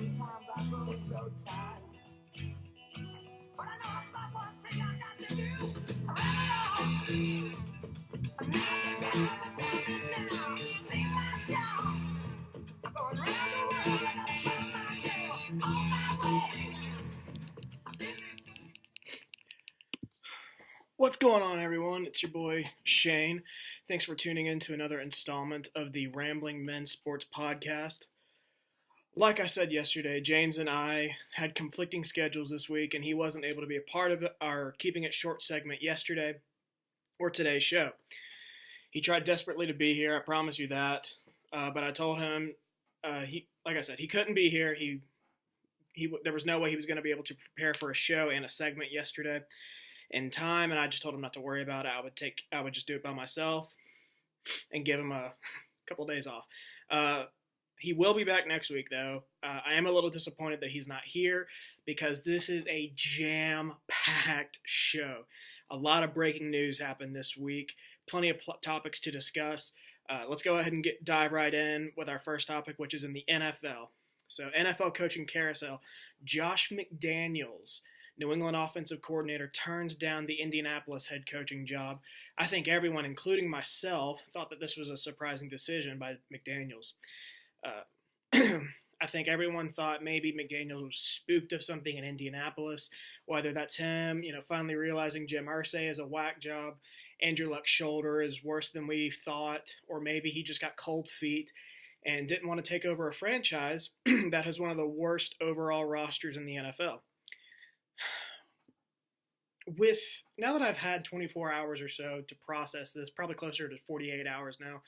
Sometimes I grow so tired. But I know that's one thing I got to do. Ramble on. Now the time is now. Sing my song. I'm going round the world and I find my girl on my way. What's going on, everyone? It's your boy, Shane. Thanks for tuning in to another installment of the Rambling Men Sports Podcast. Like I said yesterday, James and I had conflicting schedules this week, and he wasn't able to be a part of our Keeping It Short segment yesterday or today's show. He tried desperately to be here, I promise you that, but I told him, like I said, he couldn't be here. There was no way he was going to be able to prepare for a show and a segment yesterday in time, and I just told him not to worry about it. I would just do it by myself and give him a couple days off. He will be back next week, though. I am a little disappointed that he's not here because this is a jam-packed show. A lot of breaking news happened this week. Plenty of topics to discuss. Let's go ahead and dive right in with our first topic, which is in the NFL. So, NFL coaching carousel. Josh McDaniels, New England offensive coordinator, turns down the Indianapolis head coaching job. I think everyone, including myself, thought that this was a surprising decision by McDaniels. I think everyone thought maybe McDaniels was spooked of something in Indianapolis, whether that's him, finally realizing Jim Irsay is a whack job, Andrew Luck's shoulder is worse than we thought, or maybe he just got cold feet and didn't want to take over a franchise that has one of the worst overall rosters in the NFL. Now that I've had 24 hours or so to process this, probably closer to 48 hours now,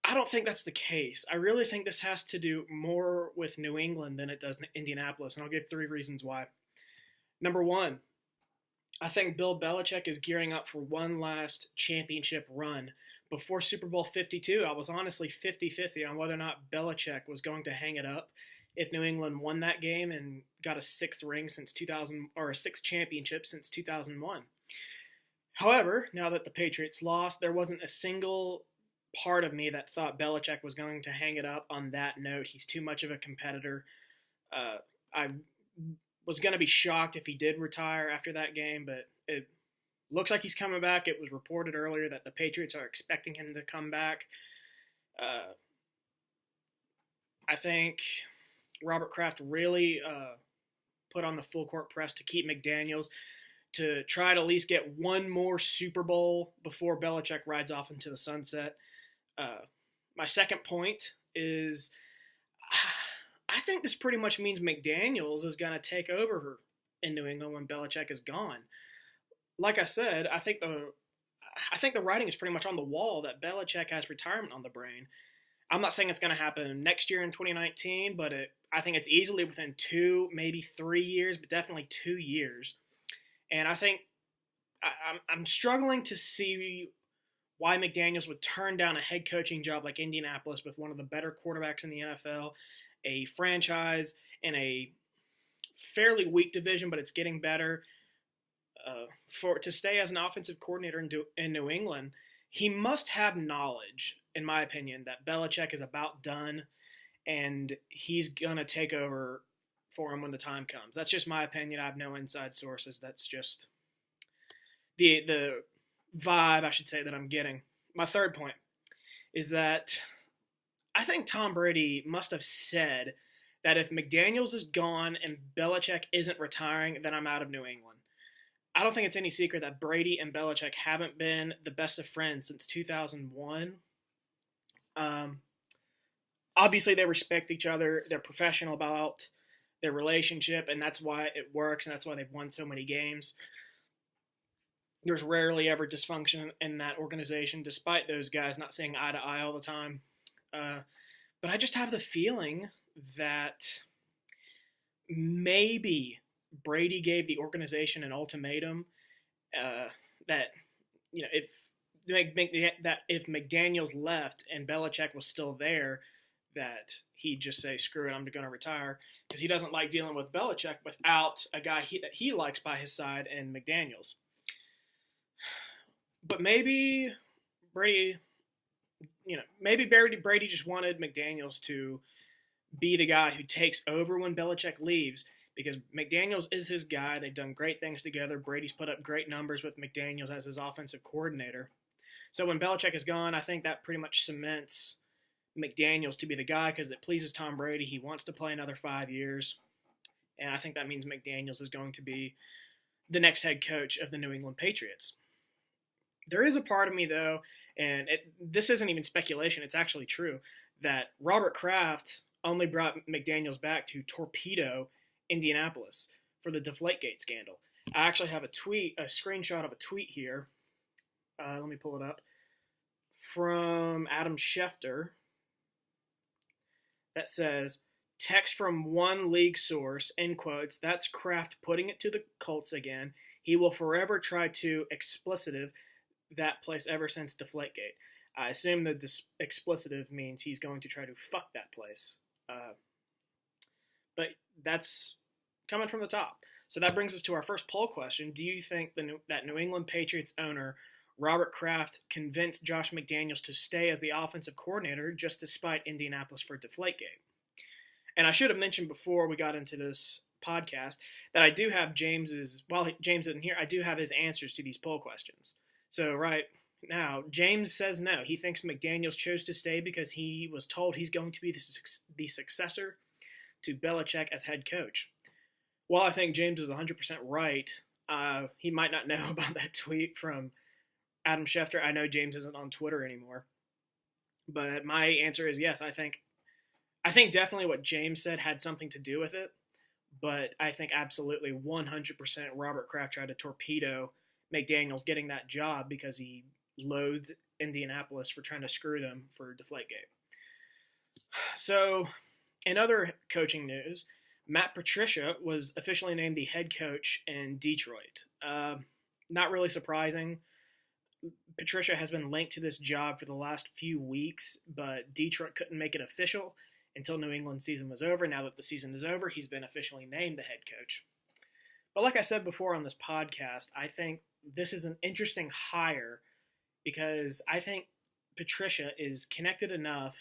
I don't think that's the case. I really think this has to do more with New England than it does Indianapolis, and I'll give 3 reasons why. Number 1, I think Bill Belichick is gearing up for one last championship run. Before Super Bowl 52, I was honestly 50-50 on whether or not Belichick was going to hang it up if New England won that game and got a 6th ring since 2000, or a 6th championship since 2001. However, now that the Patriots lost, there wasn't a single part of me that thought Belichick was going to hang it up on that note. He's too much of a competitor. I was going to be shocked if he did retire after that game, but it looks like he's coming back. It was reported earlier that the Patriots are expecting him to come back. I think Robert Kraft really put on the full court press to keep McDaniels, to try to at least get one more Super Bowl before Belichick rides off into the sunset. My second point is I think this pretty much means McDaniels is going to take over in New England when Belichick is gone. Like I said, I think the writing is pretty much on the wall that Belichick has retirement on the brain. I'm not saying it's going to happen next year in 2019, but I think it's easily within 2, maybe 3 years, but definitely 2 years. And I think I'm struggling to see why McDaniels would turn down a head coaching job like Indianapolis with one of the better quarterbacks in the NFL, a franchise in a fairly weak division, but it's getting better. To stay as an offensive coordinator in New England, he must have knowledge, in my opinion, that Belichick is about done and he's going to take over for him when the time comes. That's just my opinion. I have no inside sources. That's just the vibe, I should say, that I'm getting. My third point is that I think Tom Brady must have said that if McDaniels is gone and Belichick isn't retiring, then I'm out of New England. I don't think it's any secret that Brady and Belichick haven't been the best of friends since 2001. Obviously, they respect each other. They're professional about their relationship, and that's why it works, and that's why they've won so many games. There's rarely ever dysfunction in that organization, despite those guys not seeing eye to eye all the time. But I just have the feeling that maybe Brady gave the organization an ultimatum that if McDaniels left and Belichick was still there, that he'd just say, screw it, I'm going to retire, because he doesn't like dealing with Belichick without a guy that he likes by his side in McDaniels. But maybe Brady just wanted McDaniels to be the guy who takes over when Belichick leaves, because McDaniels is his guy. They've done great things together. Brady's put up great numbers with McDaniels as his offensive coordinator. So when Belichick is gone, I think that pretty much cements McDaniels to be the guy because it pleases Tom Brady. He wants to play another 5 years. And I think that means McDaniels is going to be the next head coach of the New England Patriots. There is a part of me, though, and this isn't even speculation, it's actually true, that Robert Kraft only brought McDaniels back to torpedo Indianapolis for the Deflategate scandal. I actually have a screenshot of a tweet here. Let me pull it up. From Adam Schefter that says, text from one league source, end quotes, that's Kraft putting it to the Colts again. He will forever try to explicitive that place ever since Deflategate. I assume the explicitive means he's going to try to fuck that place. But that's coming from the top. So that brings us to our first poll question. Do you think that New England Patriots owner Robert Kraft convinced Josh McDaniels to stay as the offensive coordinator just despite Indianapolis for Deflategate? And I should have mentioned before we got into this podcast that I do have James's, while James isn't here, I do have his answers to these poll questions. So right now, James says no. He thinks McDaniels chose to stay because he was told he's going to be the successor to Belichick as head coach. While I think James is 100% right, he might not know about that tweet from Adam Schefter. I know James isn't on Twitter anymore. But my answer is yes. I think definitely what James said had something to do with it. But I think absolutely 100% Robert Kraft tried to torpedo McDaniels getting that job because he loathed Indianapolis for trying to screw them for Deflategate. So, in other coaching news, Matt Patricia was officially named the head coach in Detroit. Not really surprising. Patricia has been linked to this job for the last few weeks, but Detroit couldn't make it official until New England's season was over. Now that the season is over, he's been officially named the head coach. But like I said before on this podcast, I think this is an interesting hire because I think Patricia is connected enough,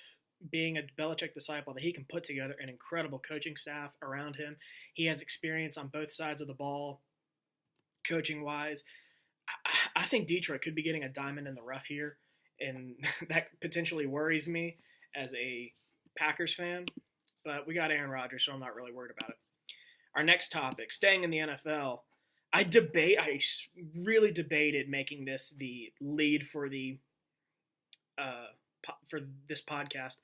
being a Belichick disciple, that he can put together an incredible coaching staff around him. He has experience on both sides of the ball, coaching-wise. I think Detroit could be getting a diamond in the rough here, and that potentially worries me as a Packers fan. But we got Aaron Rodgers, so I'm not really worried about it. Our next topic, staying in the NFL. I really debated making this the lead for this podcast,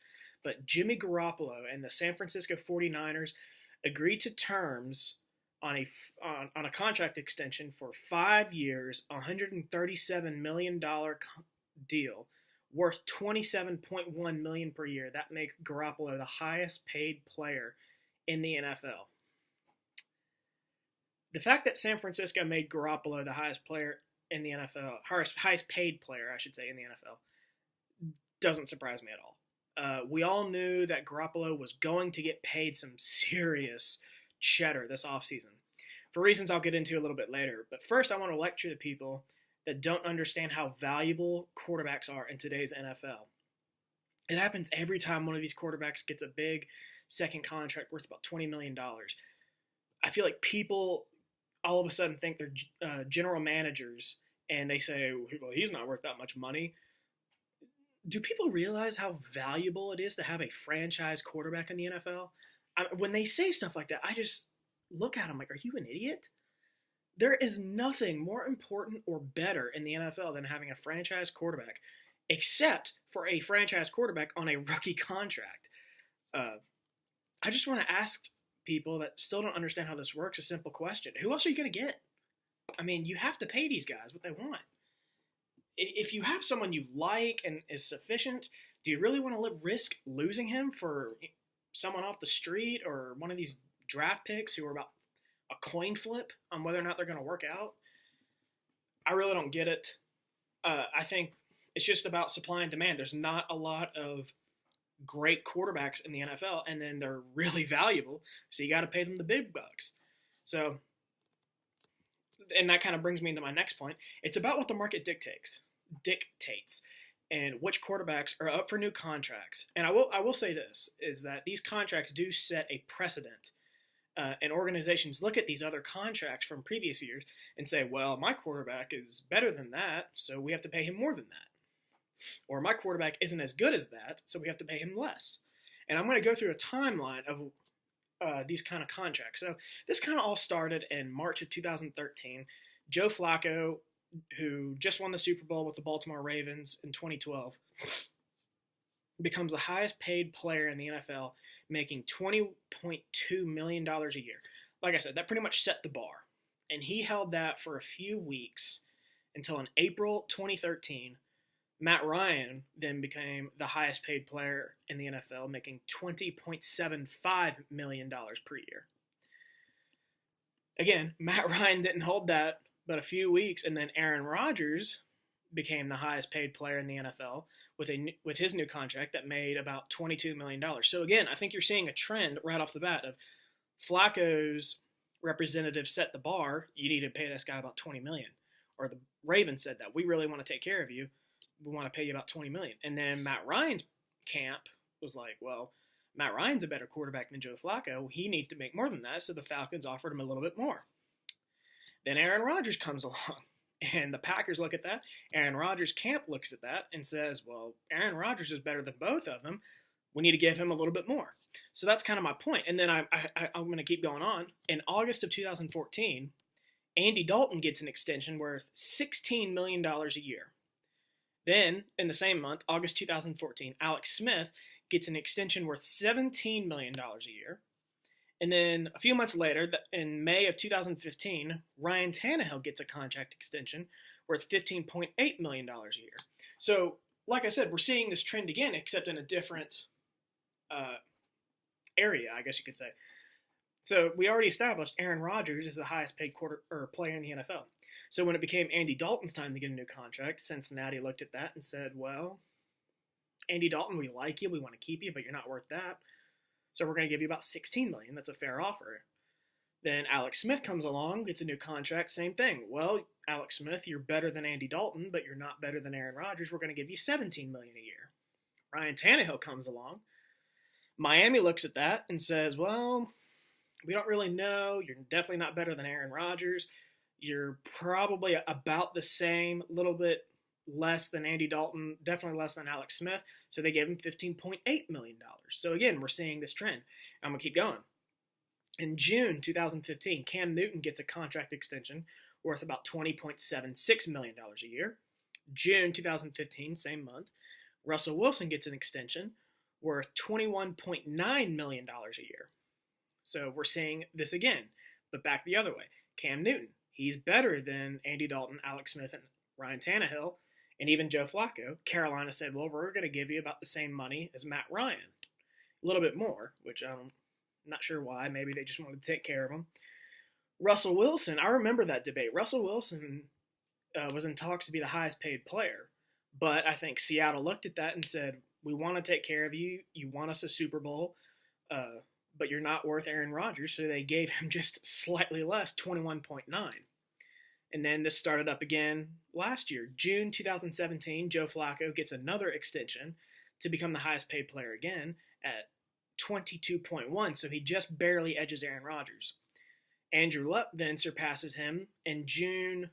but Jimmy Garoppolo and the San Francisco 49ers agreed to terms on a contract extension for 5 years, $137 million deal, worth $27.1 million per year. That makes Garoppolo the highest paid player in the NFL. The fact that San Francisco made Garoppolo the highest player in the NFL, highest paid player, I should say, in the NFL, doesn't surprise me at all. We all knew that Garoppolo was going to get paid some serious cheddar this offseason, for reasons I'll get into a little bit later. But first, I want to lecture the people that don't understand how valuable quarterbacks are in today's NFL. It happens every time one of these quarterbacks gets a big second contract worth about $20 million. I feel like people all of a sudden think they're general managers, and they say, well, he's not worth that much money. Do people realize how valuable it is to have a franchise quarterback in the NFL? When they say stuff like that, I just look at them like, are you an idiot? There is nothing more important or better in the NFL than having a franchise quarterback, except for a franchise quarterback on a rookie contract. I just want to ask people that still don't understand how this works a simple question. Who else are you going to get? I mean, you have to pay these guys what they want. If you have someone you like and is sufficient, do you really want to risk losing him for someone off the street or one of these draft picks who are about a coin flip on whether or not they're going to work out? I really don't get it. I think it's just about supply and demand. There's not a lot of great quarterbacks in the NFL, and then they're really valuable, so you got to pay them the big bucks. So, and that kind of brings me into my next point. It's about what the market dictates. and which quarterbacks are up for new contracts. And I will say this, is that these contracts do set a precedent. And organizations look at these other contracts from previous years and say, well, my quarterback is better than that, so we have to pay him more than that. Or my quarterback isn't as good as that, so we have to pay him less. And I'm going to go through a timeline of these kind of contracts. So this kind of all started in March of 2013. Joe Flacco, who just won the Super Bowl with the Baltimore Ravens in 2012, becomes the highest paid player in the NFL, making $20.2 million a year. Like I said, that pretty much set the bar. And he held that for a few weeks until in April 2013, Matt Ryan then became the highest paid player in the NFL, making $20.75 million per year. Again, Matt Ryan didn't hold that but a few weeks, and then Aaron Rodgers became the highest paid player in the NFL with his new contract that made about $22 million. So again, I think you're seeing a trend right off the bat of Flacco's representative set the bar. You need to pay this guy about $20 million. Or the Ravens said that. We really want to take care of you. We want to pay you about $20 million. And then Matt Ryan's camp was like, well, Matt Ryan's a better quarterback than Joe Flacco. He needs to make more than that. So the Falcons offered him a little bit more. Then Aaron Rodgers comes along. And the Packers look at that. Aaron Rodgers' camp looks at that and says, well, Aaron Rodgers is better than both of them. We need to give him a little bit more. So that's kind of my point. And then I'm going to keep going on. In August of 2014, Andy Dalton gets an extension worth $16 million a year. Then, in the same month, August 2014, Alex Smith gets an extension worth $17 million a year. And then a few months later, in May of 2015, Ryan Tannehill gets a contract extension worth $15.8 million a year. So, like I said, we're seeing this trend again, except in a different area, I guess you could say. So we already established Aaron Rodgers is the highest paid player in the NFL. So when it became Andy Dalton's time to get a new contract, Cincinnati looked at that and said, well, Andy Dalton, we like you, we want to keep you, but you're not worth that. So we're going to give you about $16 million. That's a fair offer. Then Alex Smith comes along, gets a new contract, same thing. Well, Alex Smith, you're better than Andy Dalton, but you're not better than Aaron Rodgers. We're going to give you $17 million a year. Ryan Tannehill comes along. Miami looks at that and says, well, we don't really know. You're definitely not better than Aaron Rodgers. You're probably about the same, a little bit less than Andy Dalton, definitely less than Alex Smith. So they gave him $15.8 million. So again, we're seeing this trend. I'm going to keep going. In June 2015, Cam Newton gets a contract extension worth about $20.76 million a year. June 2015, same month, Russell Wilson gets an extension worth $21.9 million a year. So we're seeing this again, but back the other way. Cam Newton, he's better than Andy Dalton, Alex Smith, and Ryan Tannehill, and even Joe Flacco. Carolina said, well, we're going to give you about the same money as Matt Ryan. A little bit more, which I'm not sure why. Maybe they just wanted to take care of him. Russell Wilson, I remember that debate. Russell Wilson was in talks to be the highest paid player, but I think Seattle looked at that and said, we want to take care of you. You want us a Super Bowl, but you're not worth Aaron Rodgers, so they gave him just slightly less, 21.9. And then this started up again last year. June 2017, Joe Flacco gets another extension to become the highest paid player again at 22.1, so he just barely edges Aaron Rodgers. Andrew Luck then surpasses him in June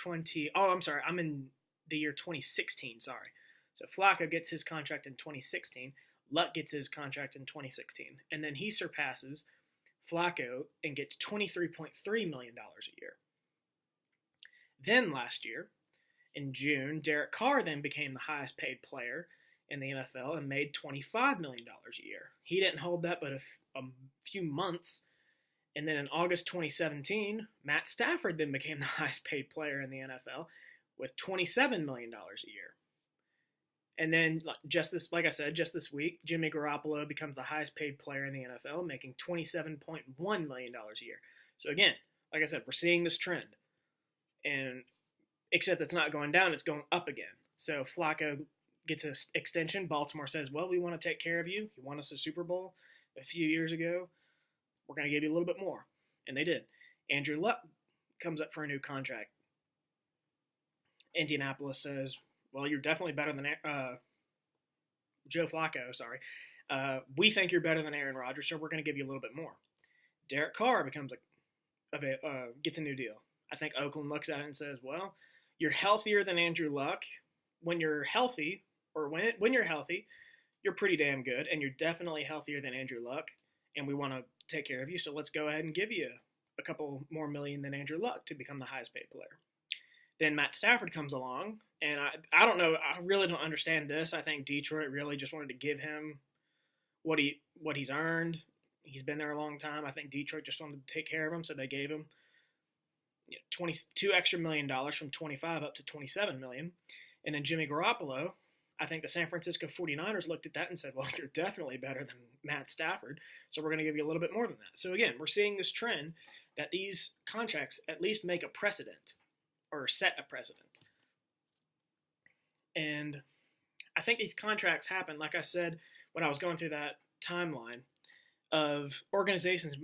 20. Oh, I'm sorry. I'm in the year 2016, sorry. So Flacco gets his contract in 2016. Luck gets his contract in 2016. And then he surpasses Flacco and gets $23.3 million a year. Then last year, in June, Derek Carr then became the highest paid player in the NFL and made $25 million a year. He didn't hold that but a few months. And then in August 2017, Matt Stafford then became the highest paid player in the NFL with $27 million a year. And then just this week, Jimmy Garoppolo becomes the highest paid player in the NFL, making $27.1 million a year. So again, like I said, we're seeing this trend. And except it's not going down, it's going up again. So Flacco gets an extension. Baltimore says, well, we want to take care of you. You won us a Super Bowl a few years ago. We're going to give you a little bit more. And they did. Andrew Luck comes up for a new contract. Indianapolis says, well, you're definitely better than Joe Flacco. Sorry, we think you're better than Aaron Rodgers, so we're going to give you a little bit more. Derek Carr gets a new deal. I think Oakland looks at it and says, well, you're healthier than Andrew Luck. When you're healthy, or when you're healthy, you're pretty damn good, and you're definitely healthier than Andrew Luck, and we want to take care of you, so let's go ahead and give you a couple more million than Andrew Luck to become the highest paid player. Then Matt Stafford comes along, and I don't know, I really don't understand this. I think Detroit really just wanted to give him what he's earned. He's been there a long time. I think Detroit just wanted to take care of him, so they gave him $22 extra million from 25 up to 27 million. And then Jimmy Garoppolo, I think the San Francisco 49ers looked at that and said, well, you're definitely better than Matt Stafford, so we're going to give you a little bit more than that. So again, we're seeing this trend that these contracts at least make a precedent or set a precedent. And I think these contracts happen, like I said, when I was going through that timeline of organizations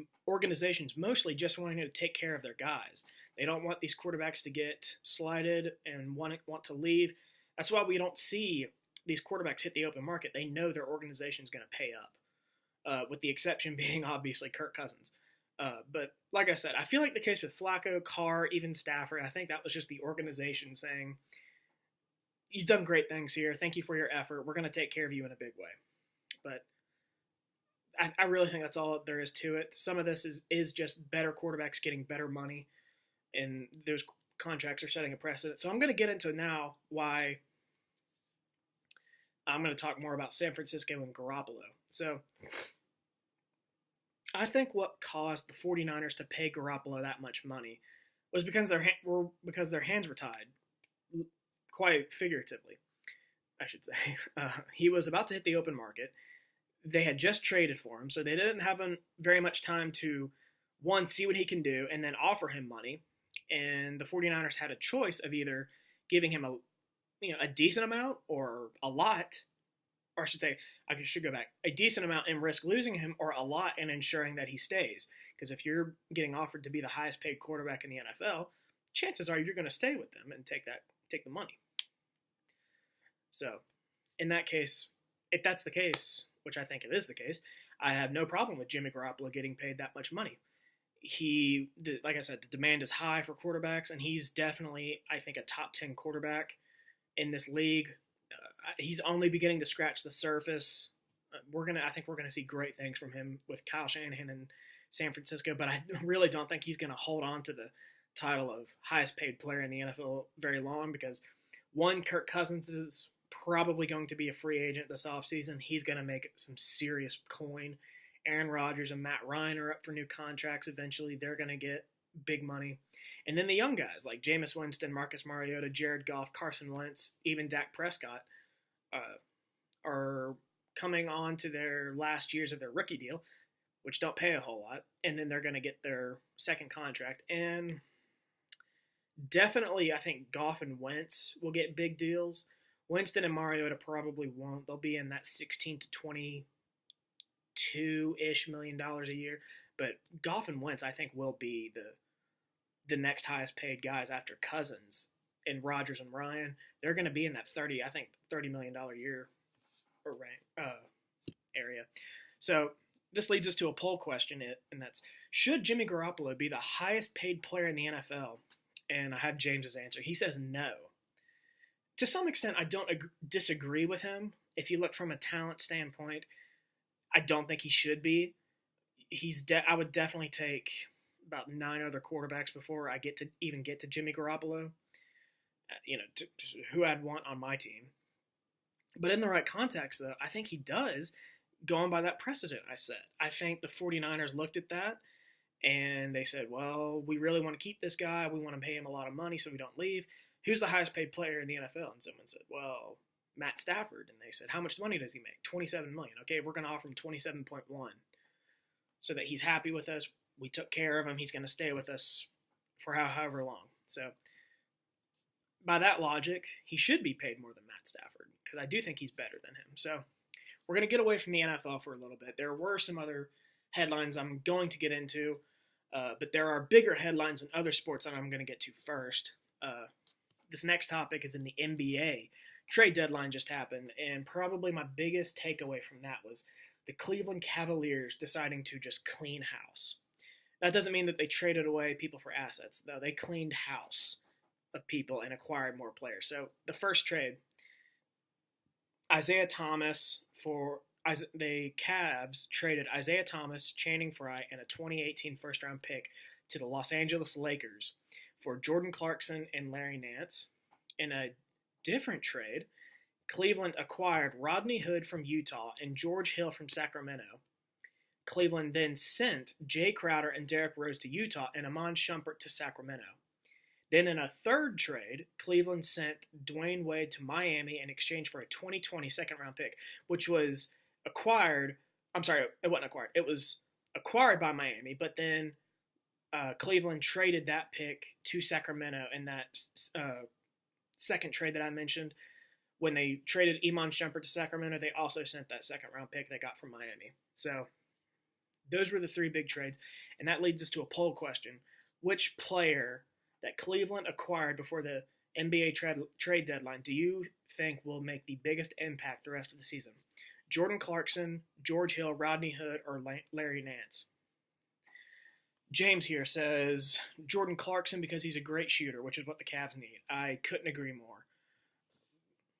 mostly just wanting to take care of their guys. They don't want these quarterbacks to get slighted and want to leave. That's why we don't see these quarterbacks hit the open market. They know their organization is going to pay up, with the exception being obviously Kirk Cousins. But like I said, I feel like the case with Flacco, Carr, even Stafford, I think that was just the organization saying, you've done great things here. Thank you for your effort. We're going to take care of you in a big way. But I really think that's all there is to it. Some of this is just better quarterbacks getting better money, and those contracts are setting a precedent. So I'm going to get into now why I'm going to talk more about San Francisco and Garoppolo. So I think what caused the 49ers to pay Garoppolo that much money was because their hands were tied, quite figuratively, I should say. He was about to hit the open market. They had just traded for him, so they didn't have very much time to, one, see what he can do, and then offer him money. And the 49ers had a choice of either giving him a decent amount or a lot, or I should say, I should go back, a decent amount and risk losing him, or a lot and ensuring that he stays. Because if you're getting offered to be the highest paid quarterback in the NFL, chances are you're going to stay with them and take the money. So, in that case, if that's the case, which I think it is the case, I have no problem with Jimmy Garoppolo getting paid that much money. Like I said, the demand is high for quarterbacks, and he's definitely, I think, a top 10 quarterback in this league. He's only beginning to scratch the surface. I think we're gonna see great things from him with Kyle Shanahan in San Francisco, but I really don't think he's gonna hold on to the title of highest paid player in the NFL very long because, one, Kirk Cousins is probably going to be a free agent this offseason. He's going to make some serious coin. Aaron Rodgers and Matt Ryan are up for new contracts eventually. They're going to get big money. And then the young guys like Jameis Winston, Marcus Mariota, Jared Goff, Carson Wentz, even Dak Prescott are coming on to their last years of their rookie deal, which don't pay a whole lot. And then they're going to get their second contract. And definitely I think Goff and Wentz will get big deals. Winston and Mariota probably won't. They'll be in that 16 to 22-ish $1 million a year. But Goff and Wentz, I think, will be the next highest paid guys after Cousins and Rodgers and Ryan. They're going to be in that $30 million a year area. So this leads us to a poll question, and that's, should Jimmy Garoppolo be the highest paid player in the NFL? And I have James's answer. He says no. To some extent, I don't disagree with him. If you look from a talent standpoint, I don't think he should be. I would definitely take about 9 other quarterbacks before I get to Jimmy Garoppolo. Who I'd want on my team. But in the right context, though, I think he does, going by that precedent I set. I think the 49ers looked at that, and they said, well, we really want to keep this guy. We want to pay him a lot of money so we don't leave. Who's the highest paid player in the NFL? And someone said, well, Matt Stafford. And they said, how much money does he make? $27 million. Okay, we're going to offer him 27.1 so that he's happy with us. We took care of him. He's going to stay with us for however long. So by that logic, he should be paid more than Matt Stafford because I do think he's better than him. So we're going to get away from the NFL for a little bit. There were some other headlines I'm going to get into, but there are bigger headlines in other sports that I'm going to get to first. This next topic is in the NBA. trade deadline just happened, and probably my biggest takeaway from that was the Cleveland Cavaliers deciding to just clean house. That doesn't mean that they traded away people for assets, though. They cleaned house of people and acquired more players. So the first trade, Isaiah Thomas for the Cavs traded Isaiah Thomas, Channing Frye, and a 2018 first-round pick to the Los Angeles Lakers for Jordan Clarkson and Larry Nance. In a different trade, Cleveland acquired Rodney Hood from Utah and George Hill from Sacramento. Cleveland then sent Jay Crowder and Derrick Rose to Utah and Iman Shumpert to Sacramento. Then in a third trade, Cleveland sent Dwayne Wade to Miami in exchange for a 2020 second-round pick, which was acquired. I'm sorry, it wasn't acquired. It was acquired by Miami, but then Cleveland traded that pick to Sacramento in that second trade that I mentioned. When they traded Iman Shumpert to Sacramento, they also sent that second-round pick they got from Miami. So those were the three big trades, and that leads us to a poll question. Which player that Cleveland acquired before the NBA trade deadline do you think will make the biggest impact the rest of the season? Jordan Clarkson, George Hill, Rodney Hood, or Larry Nance? James here says Jordan Clarkson because he's a great shooter, which is what the Cavs need. I couldn't agree more.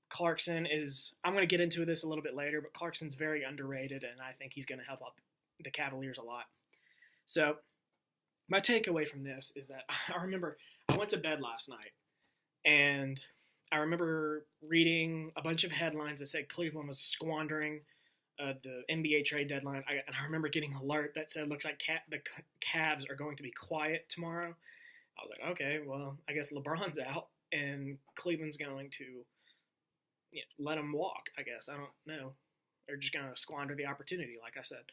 Clarkson is, I'm going to get into this a little bit later, but Clarkson's very underrated, and I think he's going to help out the Cavaliers a lot. So my takeaway from this is that I remember I went to bed last night, and I remember reading a bunch of headlines that said Cleveland was squandering the NBA trade deadline. And I remember getting an alert that said, looks like the Cavs are going to be quiet tomorrow. I was like, okay, well, I guess LeBron's out, and Cleveland's going to let them walk, I guess. I don't know. They're just going to squander the opportunity, like I said.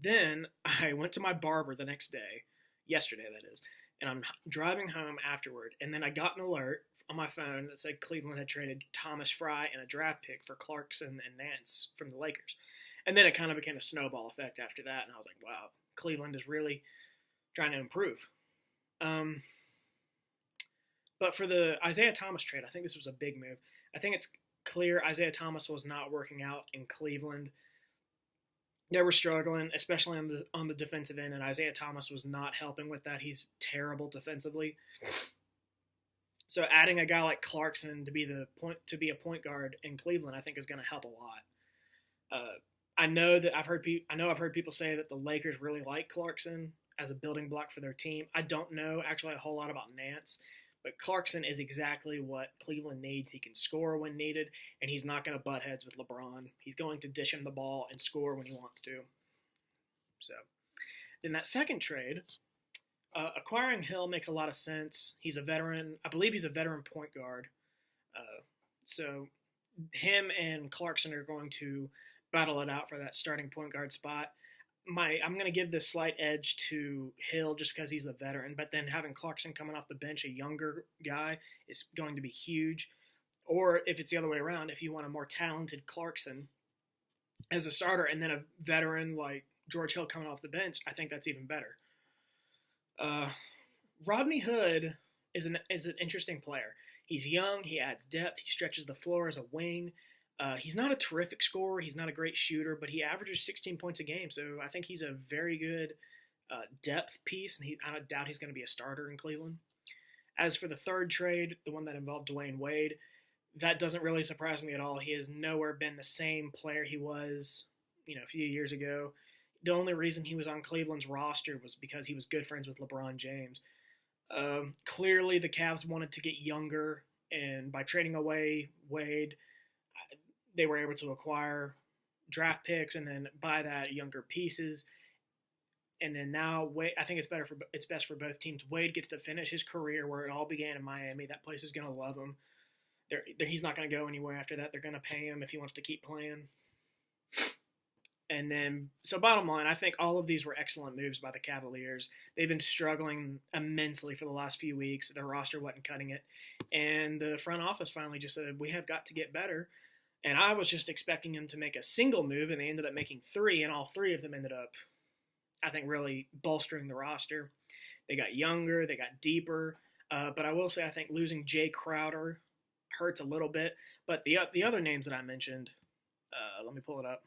Then I went to my barber the next day, yesterday that is, and I'm driving home afterward, and then I got an alert on my phone that said Cleveland had traded Thomas Frye and a draft pick for Clarkson and Nance from the Lakers. And then it kind of became a snowball effect after that, and I was like, wow, Cleveland is really trying to improve. But for the Isaiah Thomas trade, I think this was a big move. I think it's clear Isaiah Thomas was not working out in Cleveland. They were struggling, especially on the defensive end, and Isaiah Thomas was not helping with that. He's terrible defensively. So adding a guy like Clarkson to be a point guard in Cleveland, I think, is going to help a lot. I know I've heard people say that the Lakers really like Clarkson as a building block for their team. I don't know actually a whole lot about Nance, but Clarkson is exactly what Cleveland needs. He can score when needed, and he's not going to butt heads with LeBron. He's going to dish him the ball and score when he wants to. So, then that second trade, acquiring Hill makes a lot of sense. He's a veteran. I believe he's a veteran point guard. So, him and Clarkson are going to battle it out for that starting point guard spot. I'm going to give this slight edge to Hill just because he's the veteran, but then having Clarkson coming off the bench, a younger guy, is going to be huge. Or if it's the other way around, if you want a more talented Clarkson as a starter and then a veteran like George Hill coming off the bench, I think that's even better. Rodney Hood is an interesting player. He's young, he adds depth, he stretches the floor as a wing. He's not a terrific scorer. He's not a great shooter, but he averages 16 points a game. So I think he's a very good depth piece, and I doubt he's going to be a starter in Cleveland. As for the third trade, the one that involved Dwayne Wade, that doesn't really surprise me at all. He has nowhere been the same player he was, a few years ago. The only reason he was on Cleveland's roster was because he was good friends with LeBron James. Clearly, the Cavs wanted to get younger, and by trading away Wade, they were able to acquire draft picks and then buy that younger pieces. And then now, I think it's best for both teams. Wade gets to finish his career where it all began in Miami. That place is going to love him. He's not going to go anywhere after that. They're going to pay him if he wants to keep playing. And then, so bottom line, I think all of these were excellent moves by the Cavaliers. They've been struggling immensely for the last few weeks. Their roster wasn't cutting it. And the front office finally just said, we have got to get better. And I was just expecting them to make a single move, and they ended up making three, and all three of them ended up, I think, really bolstering the roster. They got younger, they got deeper. But I will say, I think losing Jay Crowder hurts a little bit. But the other names that I mentioned, let me pull it up.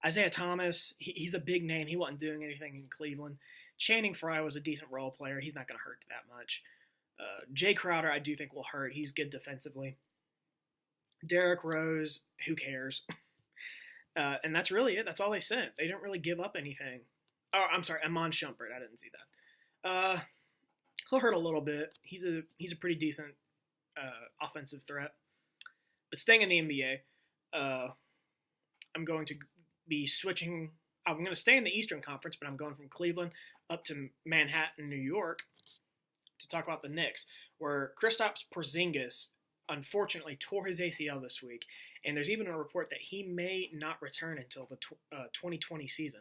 Isaiah Thomas, he's a big name. He wasn't doing anything in Cleveland. Channing Frye was a decent role player. He's not going to hurt that much. Jay Crowder, I do think will hurt. He's good defensively. Derrick Rose, who cares? And that's really it. That's all they sent. They didn't really give up anything. Oh, I'm sorry, Amon Shumpert. I didn't see that. He'll hurt a little bit. He's a pretty decent offensive threat. But staying in the NBA, I'm going to be switching. I'm going to stay in the Eastern Conference, but I'm going from Cleveland up to Manhattan, New York, to talk about the Knicks, where Kristaps Porzingis unfortunately tore his ACL this week, and there's even a report that he may not return until the 2020 season.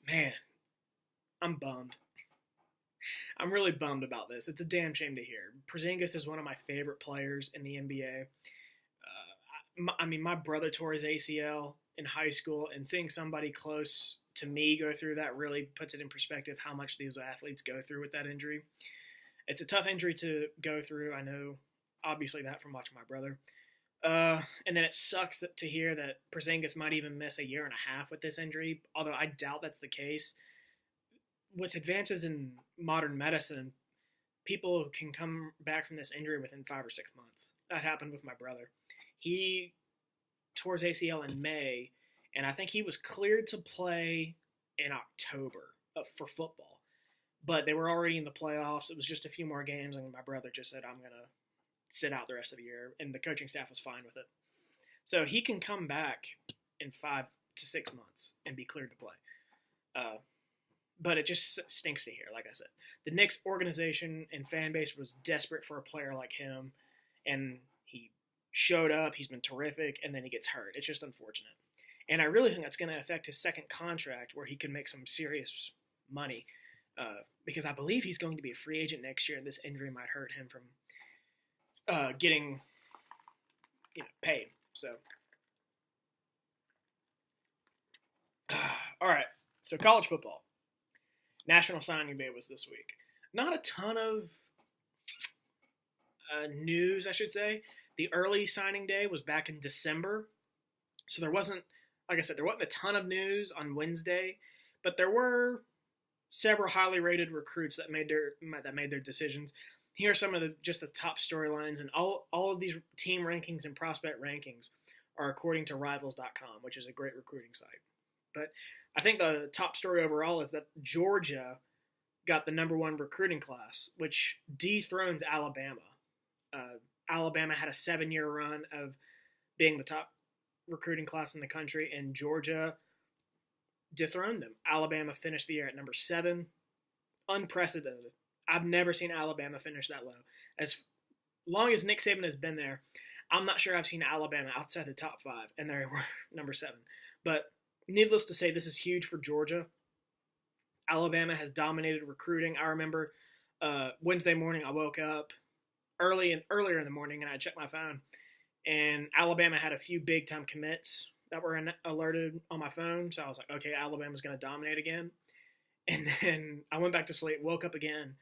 Man, I'm bummed. I'm really bummed about this. It's a damn shame to hear. Porzingis is one of my favorite players in the NBA. My brother tore his ACL in high school, and seeing somebody close to me go through that really puts it in perspective how much these athletes go through with that injury. It's a tough injury to go through. I know, obviously, that from watching my brother. And then it sucks to hear that Porzingis might even miss a year and a half with this injury, although I doubt that's the case. With advances in modern medicine, people can come back from this injury within 5 or 6 months. That happened with my brother. He tore his ACL in May, and I think he was cleared to play in October for football. But they were already in the playoffs. It was just a few more games, and my brother just said, I'm going to sit out the rest of the year, and the coaching staff was fine with it. So he can come back in 5 to 6 months and be cleared to play. But it just stinks to hear, like I said. The Knicks organization and fan base was desperate for a player like him, and he showed up, he's been terrific, and then he gets hurt. It's just unfortunate. And I really think that's going to affect his second contract, where he can make some serious money, because I believe he's going to be a free agent next year, and this injury might hurt him from getting paid. So, all right. So college football. National Signing Day was this week. Not a ton of news, I should say. The early signing day was back in December. So there wasn't, like I said, there wasn't a ton of news on Wednesday, but there were several highly rated recruits that made their decisions. Here are some of the top storylines, and all of these team rankings and prospect rankings are according to Rivals.com, which is a great recruiting site. But I think the top story overall is that Georgia got the number 1 recruiting class, which dethrones Alabama. Alabama had a 7-year run of being the top recruiting class in the country, and Georgia dethroned them. Alabama finished the year at number 7. Unprecedented. I've never seen Alabama finish that low. As long as Nick Saban has been there, I'm not sure I've seen Alabama outside the top 5, and they were number 7. But needless to say, this is huge for Georgia. Alabama has dominated recruiting. I remember Wednesday morning I woke up earlier in the morning, and I checked my phone, and Alabama had a few big-time commits that were alerted on my phone. So I was like, okay, Alabama's going to dominate again. And then I went back to sleep, woke up again,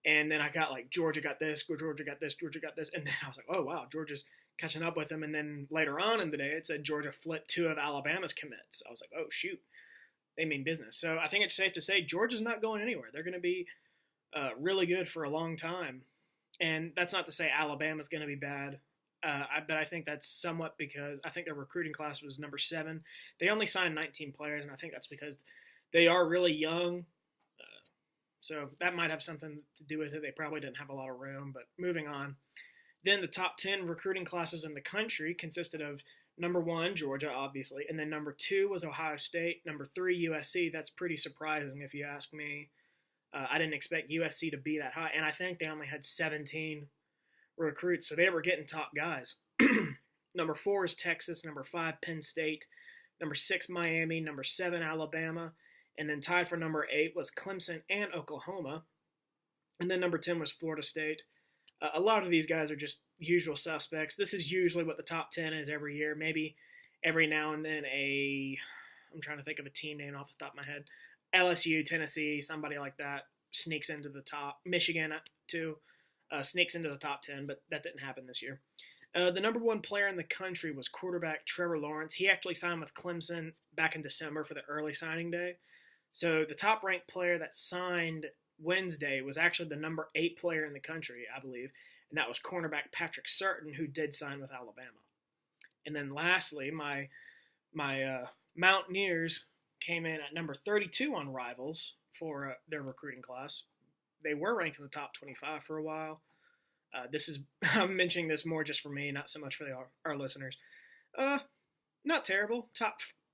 and then I got Georgia got this, Georgia got this, Georgia got this. And then I was like, oh, wow, Georgia's catching up with them. And then later on in the day, it said Georgia flipped 2 of Alabama's commits. I was like, oh, shoot, they mean business. So I think it's safe to say Georgia's not going anywhere. They're going to be really good for a long time. And that's not to say Alabama's going to be bad. But I think that's somewhat because I think their recruiting class was number 7. They only signed 19 players, and I think that's because they are really young. So that might have something to do with it. They probably didn't have a lot of room, but moving on. Then the top 10 recruiting classes in the country consisted of number 1, Georgia, obviously, and then number 2 was Ohio State, number 3, USC. That's pretty surprising if you ask me. I didn't expect USC to be that high, and I think they only had 17 recruits, so they were getting top guys. Number 4 is Texas, number 5, Penn State, number 6, Miami, number 7, Alabama, and then tied for number 8 was Clemson and Oklahoma, and then number 10 was Florida State. A lot of these guys are just usual suspects. This is usually what the top 10 is every year. Maybe every now and then I'm trying to think of a team name off the top of my head. LSU, Tennessee, somebody like that sneaks into the top. Michigan, too. sneaks into the top 10, but that didn't happen this year. The number one player in the country was quarterback Trevor Lawrence. He actually signed with Clemson back in December for the early signing day. So the top ranked player that signed Wednesday was actually the number 8 player in the country, I believe, and that was cornerback Patrick Surtain, who did sign with Alabama. And then lastly, my Mountaineers came in at number 32 on Rivals for their recruiting class. They were ranked in the top 25 for a while. I'm mentioning this more just for me, not so much for our listeners. Not terrible.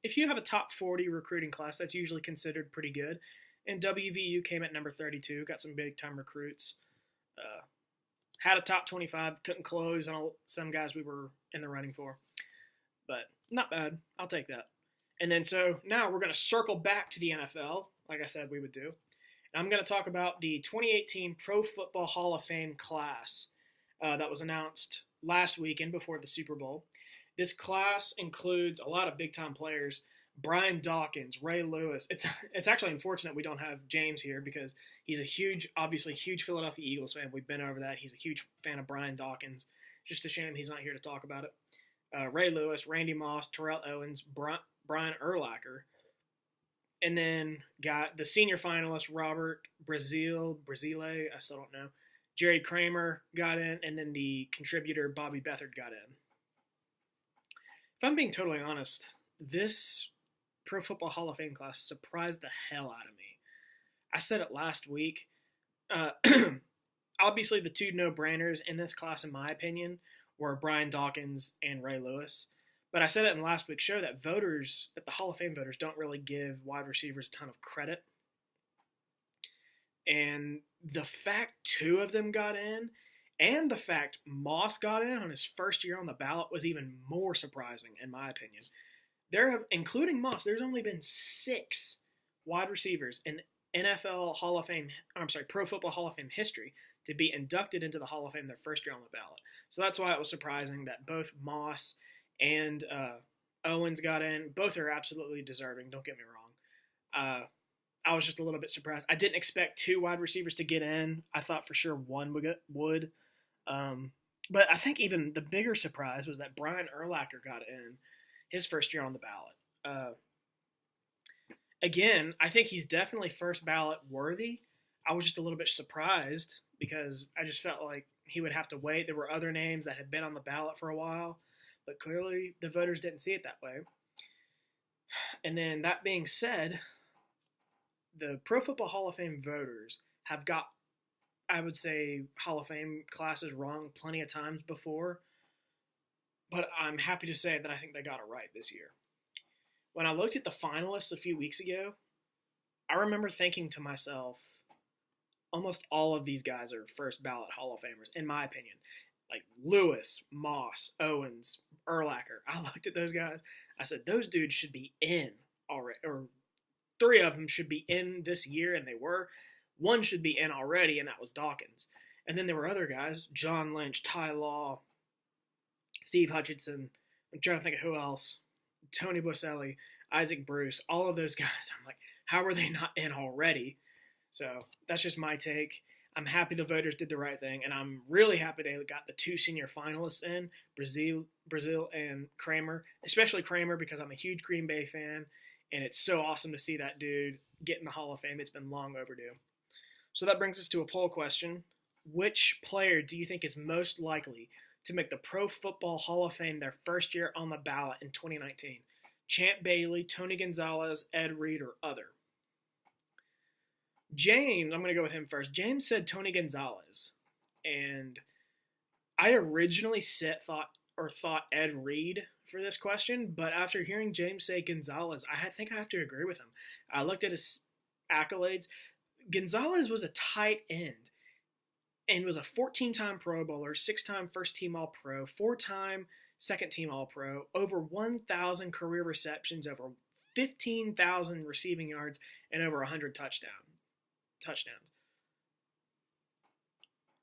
If you have a top 40 recruiting class, that's usually considered pretty good. And WVU came at number 32, got some big time recruits. Had a top 25, couldn't close on some guys we were in the running for, but not bad. I'll take that. And then so now we're going to circle back to the NFL, like I said we would do. I'm going to talk about the 2018 Pro Football Hall of Fame class that was announced last weekend before the Super Bowl. This class includes a lot of big-time players: Brian Dawkins, Ray Lewis. It's actually unfortunate we don't have James here because he's obviously huge Philadelphia Eagles fan. We've been over that. He's a huge fan of Brian Dawkins. Just a shame he's not here to talk about it. Ray Lewis, Randy Moss, Terrell Owens, Brian Urlacher. And then got the senior finalist, Robert Brazile, I still don't know. Jerry Kramer got in, and then the contributor, Bobby Beathard, got in. If I'm being totally honest, this Pro Football Hall of Fame class surprised the hell out of me. I said it last week. Obviously, the two no-brainers in this class, in my opinion, were Brian Dawkins and Ray Lewis. But I said it in last week's show that the Hall of Fame voters don't really give wide receivers a ton of credit. And the fact 2 of them got in, and the fact Moss got in on his first year on the ballot was even more surprising, in my opinion. Including Moss, there's only been 6 wide receivers in Pro Football Hall of Fame history to be inducted into the Hall of Fame their first year on the ballot. So that's why it was surprising that both Moss and Owens got in. Both are absolutely deserving, don't get me wrong. I was just a little bit surprised. I didn't expect 2 wide receivers to get in. I thought for sure one would. But I think even the bigger surprise was that Brian Urlacher got in his first year on the ballot. Again, I think he's definitely first ballot worthy. I was just a little bit surprised because I just felt like he would have to wait. There were other names that had been on the ballot for a while, but clearly the voters didn't see it that way. And then that being said, the Pro Football Hall of Fame voters have got, I would say, Hall of Fame classes wrong plenty of times before, but I'm happy to say that I think they got it right this year. When I looked at the finalists a few weeks ago, I remember thinking to myself, almost all of these guys are first ballot Hall of Famers, in my opinion. Like Lewis, Moss, Owens, Urlacher. I looked at those guys. I said, those dudes should be in already, or 3 of them should be in this year, and they were. 1 should be in already, and that was Dawkins. And then there were other guys: John Lynch, Ty Law, Steve Hutchinson. I'm trying to think of who else. Tony Boselli, Isaac Bruce, all of those guys. I'm like, how are they not in already? So that's just my take. I'm happy the voters did the right thing, and I'm really happy they got the 2 senior finalists in, Brazile and Kramer, especially Kramer because I'm a huge Green Bay fan, and it's so awesome to see that dude get in the Hall of Fame. It's been long overdue. So that brings us to a poll question. Which player do you think is most likely to make the Pro Football Hall of Fame their first year on the ballot in 2019? Champ Bailey, Tony Gonzalez, Ed Reed, or other? James, I'm going to go with him first. James said Tony Gonzalez, and I originally thought Ed Reed for this question, but after hearing James say Gonzalez, I think I have to agree with him. I looked at his accolades. Gonzalez was a tight end and was a 14-time Pro Bowler, 6-time first-team All-Pro, 4-time second-team All-Pro, over 1,000 career receptions, over 15,000 receiving yards, and over 100 touchdowns.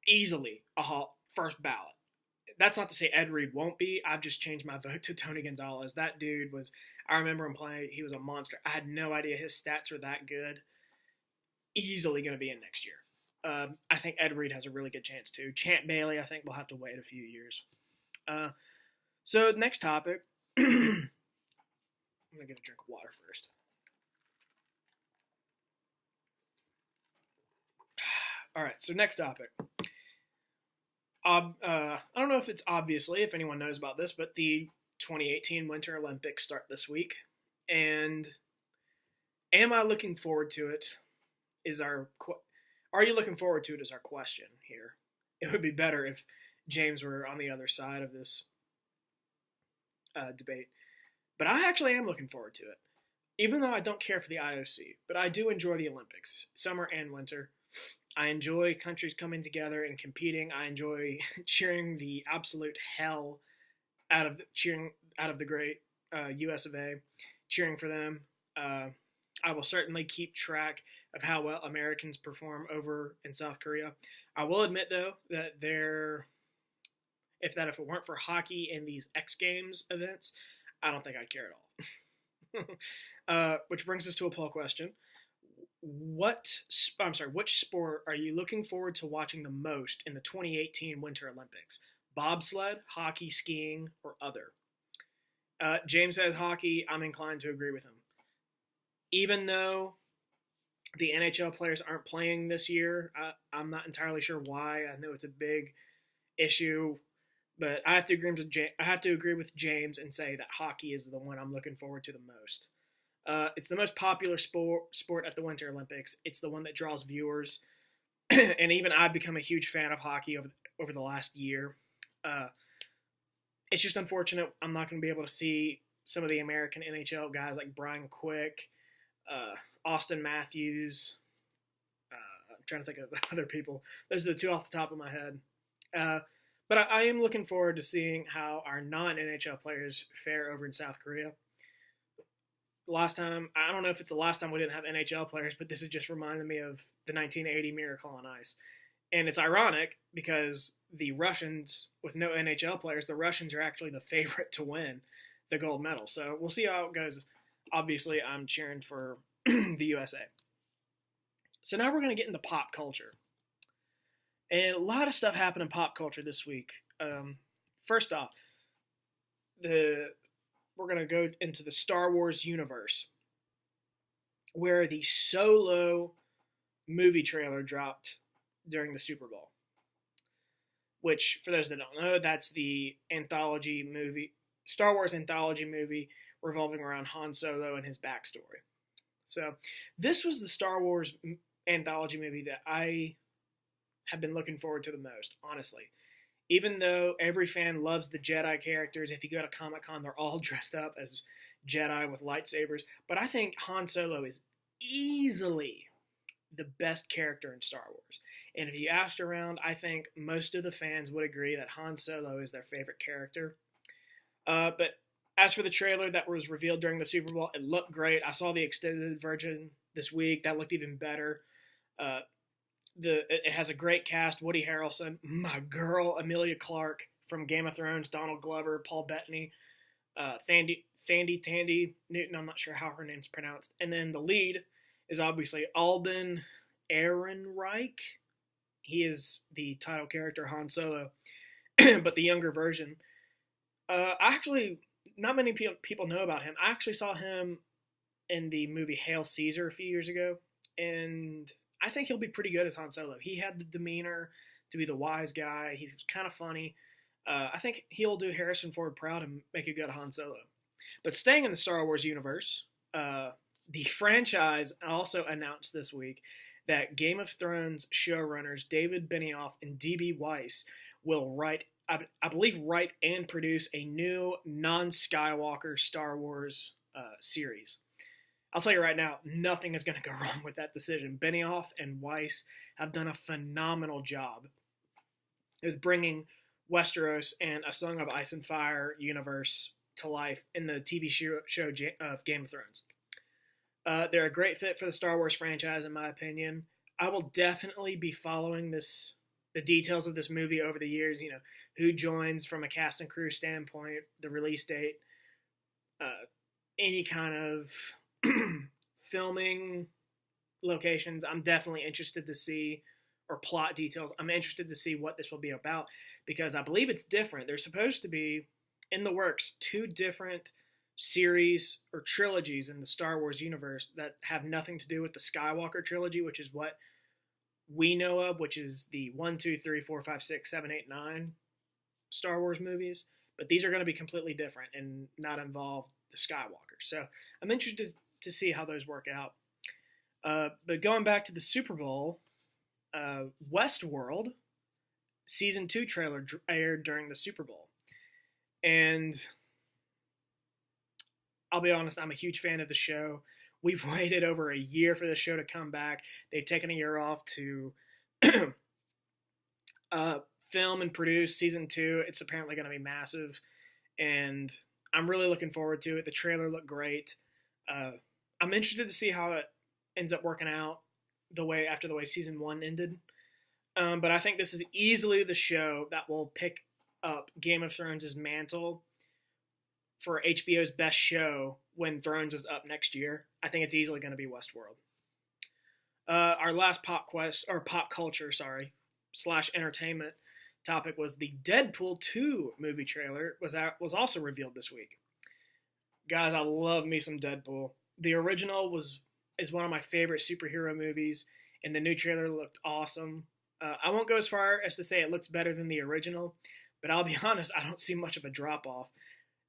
Easily a first ballot. That's not to say Ed Reed won't be. I've just changed my vote to Tony Gonzalez. That dude I remember him playing. He was a monster. I had no idea his stats were that good. Easily going to be in next year. I think Ed Reed has a really good chance too. Champ Bailey, I think we'll have to wait a few years. So next topic. I'm gonna get a drink of water first. All right. So next topic. I don't know if it's obviously if anyone knows about this, but the 2018 Winter Olympics start this week, and am I looking forward to it? Are you looking forward to it? Is our question here. It would be better if James were on the other side of this debate, but I actually am looking forward to it, even though I don't care for the IOC. But I do enjoy the Olympics, summer and winter. I enjoy countries coming together and competing. I enjoy cheering the absolute hell out of the great U.S. of A. Cheering for them. I will certainly keep track of how well Americans perform over in South Korea. I will admit though that if it weren't for hockey and these X Games events, I don't think I'd care at all. Which brings us to a poll question. Which sport are you looking forward to watching the most in the 2018 Winter Olympics? Bobsled, hockey, skiing, or other? James says hockey. I'm inclined to agree with him. Even though the NHL players aren't playing this year, I'm not entirely sure why. I know it's a big issue, but I have to agree with James and say that hockey is the one I'm looking forward to the most. It's the most popular sport at the Winter Olympics. It's the one that draws viewers, and even I've become a huge fan of hockey over the last year. It's just unfortunate I'm not going to be able to see some of the American NHL guys like Brian Quick, Austin Matthews. I'm trying to think of other people. Those are the two off the top of my head. But I am looking forward to seeing how our non-NHL players fare over in South Korea. Last time, I don't know if it's the last time we didn't have NHL players, but this is just reminding me of the 1980 Miracle on Ice. And it's ironic because the Russians, with no NHL players, the Russians are actually the favorite to win the gold medal. So we'll see how it goes. Obviously, I'm cheering for the USA. So now we're going to get into pop culture. And a lot of stuff happened in pop culture this week. First off, we're going to go into the Star Wars universe, where the Solo movie trailer dropped during the Super Bowl. Which, for those that don't know, that's the anthology movie, Star Wars anthology movie revolving around Han Solo and his backstory. So, this was the Star Wars anthology movie that I have been looking forward to the most, honestly. Even though every fan loves the Jedi characters, if you go to Comic-Con, they're all dressed up as Jedi with lightsabers. But I think Han Solo is easily the best character in Star Wars. And if you asked around, I think most of the fans would agree that Han Solo is their favorite character. But as for the trailer that was revealed during the Super Bowl, it looked great. I saw the extended version this week. That looked even better. It has a great cast. Woody Harrelson, my girl, Emilia Clarke from Game of Thrones, Donald Glover, Paul Bettany, Tandy Newton, I'm not sure how her name's pronounced. And then the lead is obviously Alden Ehrenreich. He is the title character, Han Solo, but the younger version. Actually, not many people know about him. I actually saw him in the movie Hail Caesar a few years ago, and I think he'll be pretty good as Han Solo. He had the demeanor to be the wise guy. He's kind of funny. I think he'll do Harrison Ford proud and make a good Han Solo. But staying in the Star Wars universe, the franchise also announced this week that Game of Thrones showrunners David Benioff and D.B. Weiss will write and produce a new non-Skywalker Star Wars series. I'll tell you right now, nothing is going to go wrong with that decision. Benioff and Weiss have done a phenomenal job with bringing Westeros and A Song of Ice and Fire universe to life in the TV show of Game of Thrones. They're a great fit for the Star Wars franchise, in my opinion. I will definitely be following the details of this movie over the years. You know, who joins from a cast and crew standpoint, the release date, any kind of filming locations. I'm definitely interested to see or plot details. I'm interested to see what this will be about because I believe it's different. There's supposed to be in the works 2 different series or trilogies in the Star Wars universe that have nothing to do with the Skywalker trilogy, which is what we know of, which is the 1, 2, 3, 4, 5, 6, 7, 8, 9 Star Wars movies. But these are going to be completely different and not involve the Skywalker. So I'm interested to see how those work out. But going back to the Super Bowl, Westworld season 2 trailer aired during the Super Bowl. And I'll be honest, I'm a huge fan of the show. We've waited over a year for the show to come back. They've taken a year off to film and produce season 2. It's apparently going to be massive, and I'm really looking forward to it. The trailer looked great. I'm interested to see how it ends up working out after the way season 1 ended. But I think this is easily the show that will pick up Game of Thrones' mantle for HBO's best show when Thrones is up next year. I think it's easily going to be Westworld. Our last pop culture / entertainment topic was the Deadpool 2 movie trailer was also revealed this week. Guys, I love me some Deadpool. The original is one of my favorite superhero movies, and the new trailer looked awesome. I won't go as far as to say it looks better than the original, but I'll be honest, I don't see much of a drop-off.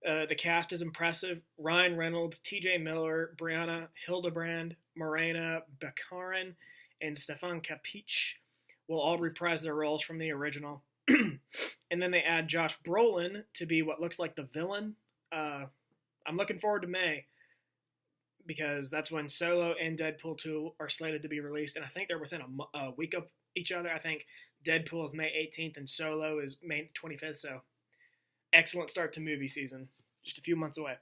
The cast is impressive. Ryan Reynolds, T.J. Miller, Brianna Hildebrand, Morena Baccarin, and Stefan Capich will all reprise their roles from the original. And then they add Josh Brolin to be what looks like the villain. I'm looking forward to May because that's when Solo and Deadpool 2 are slated to be released, and I think they're within a week of each other. I think Deadpool is May 18th and Solo is May 25th, so excellent start to movie season. Just a few months away.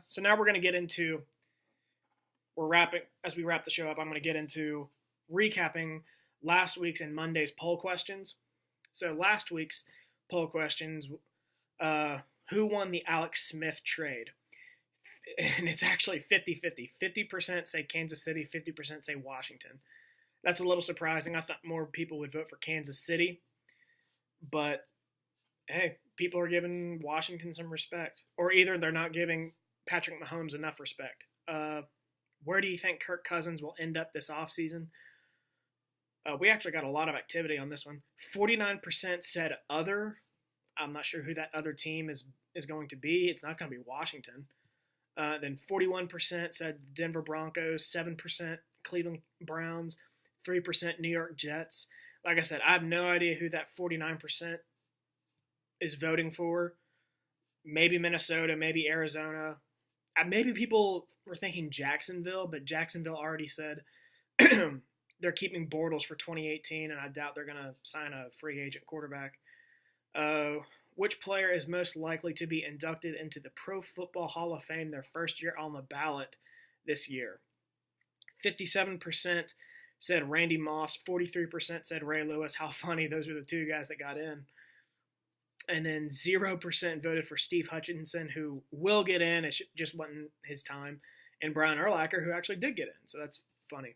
So now we're going to get into, as we wrap the show up, I'm going to get into recapping last week's and Monday's poll questions. So last week's poll questions, who won the Alex Smith trade? And it's actually 50-50. 50% say Kansas City, 50% say Washington. That's a little surprising. I thought more people would vote for Kansas City. But, hey, people are giving Washington some respect. Or either they're not giving Patrick Mahomes enough respect. Where do you think Kirk Cousins will end up this offseason? We actually got a lot of activity on this one. 49% said other. I'm not sure who that other team is going to be. It's not going to be Washington. Then 41% said Denver Broncos, 7% Cleveland Browns, 3% New York Jets. Like I said, I have no idea who that 49% is voting for. Maybe Minnesota, maybe Arizona. Maybe people were thinking Jacksonville, but Jacksonville already said they're keeping Bortles for 2018, and I doubt they're going to sign a free agent quarterback. Which player is most likely to be inducted into the Pro Football Hall of Fame their first year on the ballot this year? 57% said Randy Moss, 43% said Ray Lewis. How funny, those are the 2 guys that got in. And then 0% voted for Steve Hutchinson, who will get in. It just wasn't his time. And Brian Urlacher, who actually did get in. So that's funny.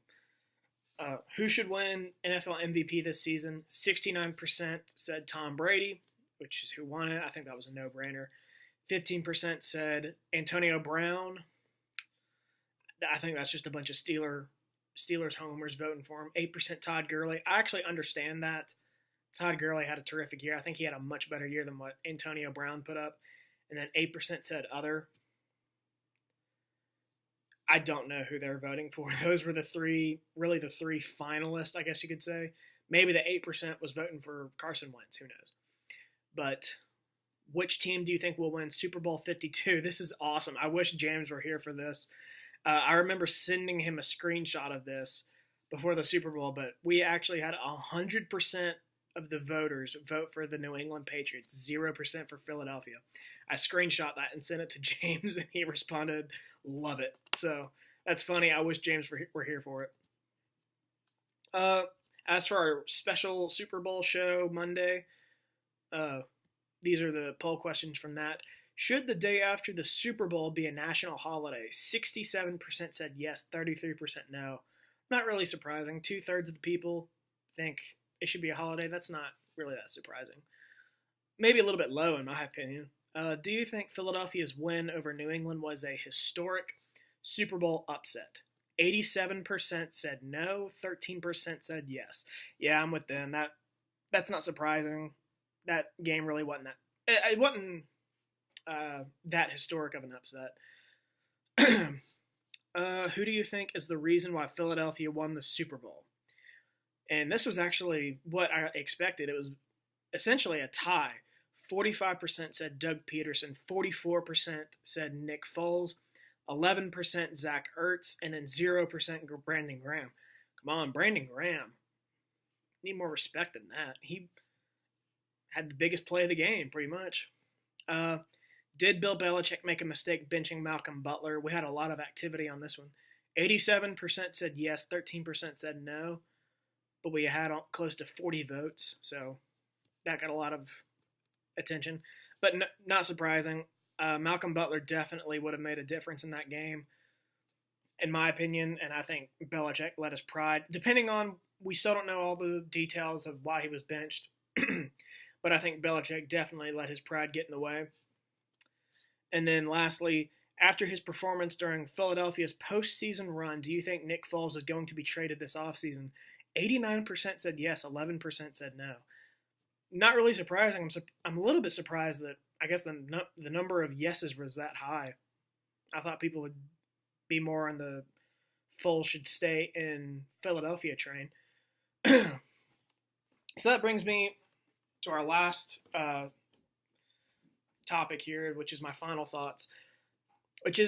Who should win NFL MVP this season? 69% said Tom Brady, which is who won it. I think that was a no-brainer. 15% said Antonio Brown. I think that's just a bunch of Steelers homers voting for him. 8% Todd Gurley. I actually understand that. Todd Gurley had a terrific year. I think he had a much better year than what Antonio Brown put up. And then 8% said other. I don't know who they're voting for. Those were the three finalists, I guess you could say. Maybe the 8% was voting for Carson Wentz. Who knows? But which team do you think will win Super Bowl 52? This is awesome. I wish James were here for this. I remember sending him a screenshot of this before the Super Bowl, but we actually had 100% of the voters vote for the New England Patriots, 0% for Philadelphia. I screenshot that and sent it to James, and he responded, "Love it." So that's funny. I wish James were here for it. As for our special Super Bowl show Monday, these are the poll questions from that. Should the day after the Super Bowl be a national holiday? 67% said yes, 33% no. Not really surprising. 2/3 of the people think it should be a holiday, that's not really that surprising. Maybe a little bit low, in my opinion. Do you think Philadelphia's win over New England was a historic Super Bowl upset? 87% said no, 13% said yes. Yeah, I'm with them. That's not surprising. That game really wasn't that. It wasn't that historic of an upset. Who do you think is the reason why Philadelphia won the Super Bowl? And this was actually what I expected. It was essentially a tie. 45% said Doug Peterson, 44% said Nick Foles, 11% Zach Ertz, and then 0% Brandon Graham. Come on, Brandon Graham. Need more respect than that. He had the biggest play of the game, pretty much. Did Bill Belichick make a mistake benching Malcolm Butler? We had a lot of activity on this one. 87% said yes, 13% said no, but we had close to 40 votes, so that got a lot of attention. But not surprising. Malcolm Butler definitely would have made a difference in that game, in my opinion, and I think Belichick let his pride. Depending on, we still don't know all the details of why he was benched, but I think Belichick definitely let his pride get in the way. And then lastly, after his performance during Philadelphia's postseason run, do you think Nick Foles is going to be traded this offseason? 89% said yes, 11% said no. Not really surprising. I'm a little bit surprised that I guess the number of yeses was that high. I thought people would be more on the Foles should stay in Philadelphia train. So that brings me to our last topic here, which is my final thoughts, which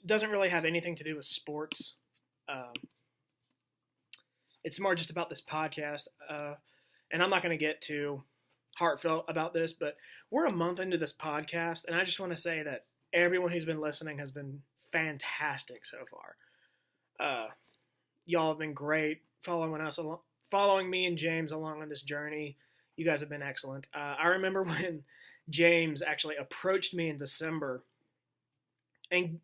doesn't really have anything to do with sports. It's more just about this podcast, and I'm not going to get too heartfelt about this, but we're a month into this podcast, and I just want to say that everyone who's been listening has been fantastic so far. Y'all have been great following me and James along on this journey. You guys have been excellent. I remember when James actually approached me in December and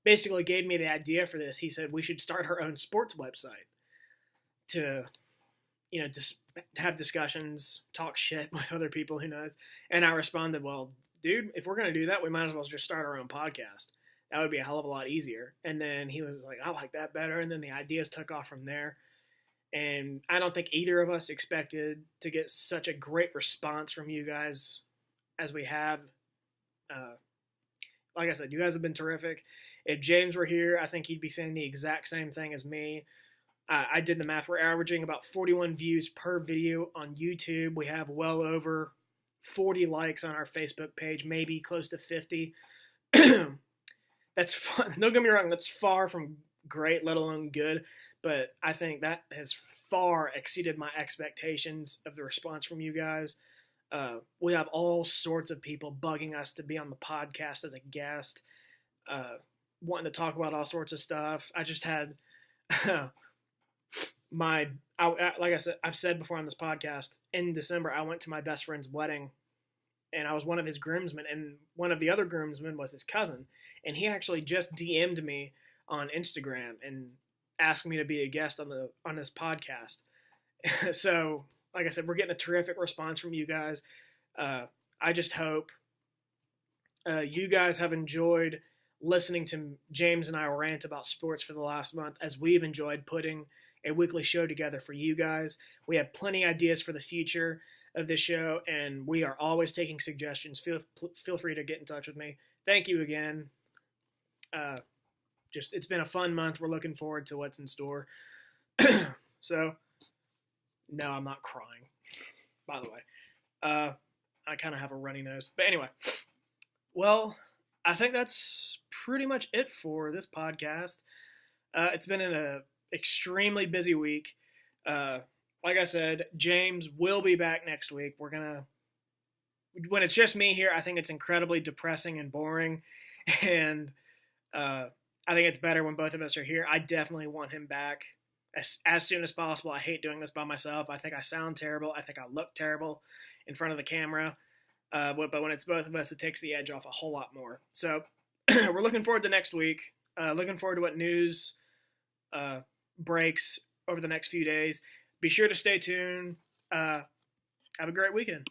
basically gave me the idea for this. He said we should start our own sports website to, just have discussions, talk shit with other people, who knows. And I responded, well, dude, if we're going to do that, we might as well just start our own podcast. That would be a hell of a lot easier. And then he was like, I like that better. And then the ideas took off from there. And I don't think either of us expected to get such a great response from you guys as we have. Like I said, you guys have been terrific. If James were here, I think he'd be saying the exact same thing as me. I did the math. We're averaging about 41 views per video on YouTube. We have well over 40 likes on our Facebook page, maybe close to 50. That's fun. Don't get me wrong, that's far from great, let alone good. But I think that has far exceeded my expectations of the response from you guys. We have all sorts of people bugging us to be on the podcast as a guest, wanting to talk about all sorts of stuff. I just had like I said, I've said before on this podcast, in December, I went to my best friend's wedding, and I was one of his groomsmen, and one of the other groomsmen was his cousin, and he actually just DM'd me on Instagram and asked me to be a guest on this podcast. So, like I said, we're getting a terrific response from you guys. I just hope you guys have enjoyed listening to James and I rant about sports for the last month, as we've enjoyed putting a weekly show together for you guys. We have plenty of ideas for the future of this show, and we are always taking suggestions. Feel free to get in touch with me. Thank you again. It's been a fun month. We're looking forward to what's in store. So, no, I'm not crying, by the way. I kind of have a runny nose. But anyway, well, I think that's pretty much it for this podcast. It's been an extremely busy week. Like I said, James will be back next week. When it's just me here, I think it's incredibly depressing and boring. And I think it's better when both of us are here. I definitely want him back as soon as possible. I hate doing this by myself. I think I sound terrible. I think I look terrible in front of the camera. But when it's both of us, it takes the edge off a whole lot more. So we're looking forward to next week. Looking forward to what news breaks over the next few days. be sure to stay tuned. Have a great weekend.